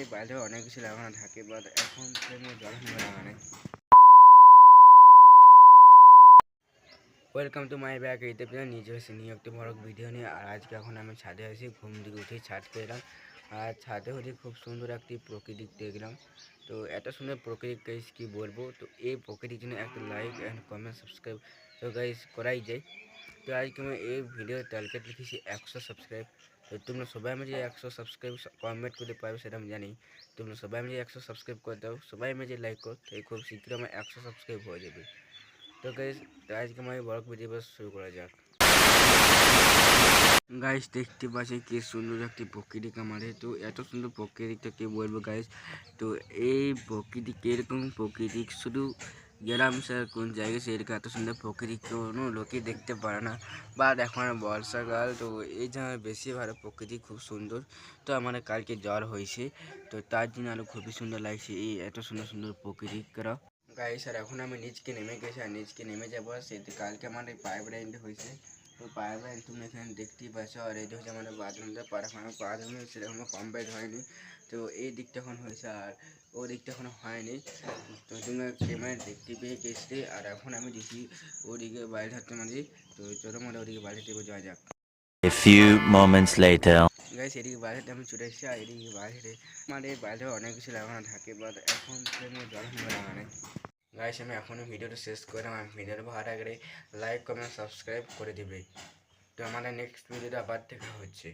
এই বাইরে অনেক কিছু লাগানো থাকে, বাট এখন জলানো লাগানো। Welcome to my bag. এইতে নিজে এসে নিয়ে একটু বড় ভিডিও নিয়ে। আর আজকে এখন আমি ছাদে আসি, ঘুম থেকে উঠে ছাদকে এলাম। আর ছাদে হচ্ছে খুব সুন্দর একটি প্রকৃতি দেখলাম। তো এত সুন্দর প্রকৃতি গাইস কি বলবো। তো এই প্রকৃতির জন্য একটা লাইক অ্যান্ড কমেন্ট সাবস্ক্রাইব তো গাইস করাই যায়। তো আজকে আমি এই ভিডিওর টার্গেট লিখেছি 100 সাবস্ক্রাইব। তো তোমরা সবাই মিলে 100 সাবস্ক্রাইব কমেন্ট করতে পারবে সেটা আমি জানি। তোমরা সবাই মিলে 100 সাবস্ক্রাইব করে দাও, সবাই মিলে লাইক করো, তাই খুব শীঘ্র আমার 100 সাবস্ক্রাইব হয়ে যাবে। তো গাইস আজকে আমার ব্লগ ভিডিও শুরু করা যাক। গাইস দেখতে পাচ্ছি কি সুন্দর একটি প্রকৃতি আমাদের। তো এত সুন্দর প্রকৃতিটা কি বলবো গাইস। তো এই প্রকৃতি এরকম প্রকৃতি শুধু গ্রাম স্যার কোন জায়গায় সেরকম এত সুন্দর প্রকৃতি কোনো লোকই দেখতে পারে না। বা এখন বর্ষাকাল, তো এই জায়গায় বেশি ভালো প্রকৃতি খুব সুন্দর। তো আমার কালকে জ্বর হয়েছে, তো তার জন্য আরো খুবই সুন্দর লাগছে এই এত সুন্দর সুন্দর প্রকৃতি করা। গাইস আর এখন আমি নিচকে নেমে গেছি, আর নিচকে নেমে যাবো। সেটা কালকে আমার পাইপ লাইন হয়েছে। তো পাইপ লাইন তুমি এখানে দেখতেই পাচ্ছ। আর এই হচ্ছে আমাদের বাথরুমটা, বাথরুমে সেরকম কমপ্লিট হয়নি। তো এই দিকটা এখন হয়েছে, আর ওই দিকটা এখনো হয়নি। তো তুমি ক্যামেরা দেখতে পেয়ে গেছি। আর এখন আমি দেখি ওদিকে বাইরে হাঁটতে মাঝি। তো চলো মানে ওদিকে বাইরে থেকে যাওয়া যাক। A few moments later. Guys এদিকে বাইরে আমি চলে এসেছি। আর এদিকে বাইরে মানে বাইরে অনেক কিছু লাগানো থাকে, বাট এখন জলানো লাগানো। গাইস আমি এখনই ভিডিওটা শেষ করলাম। আমি ভিডিওটা ভালো লাগলে লাইক কমেন্ট সাবস্ক্রাইব করে দিবে। তো আমাদের নেক্সট ভিডিওটা আবার দেখা হচ্ছে।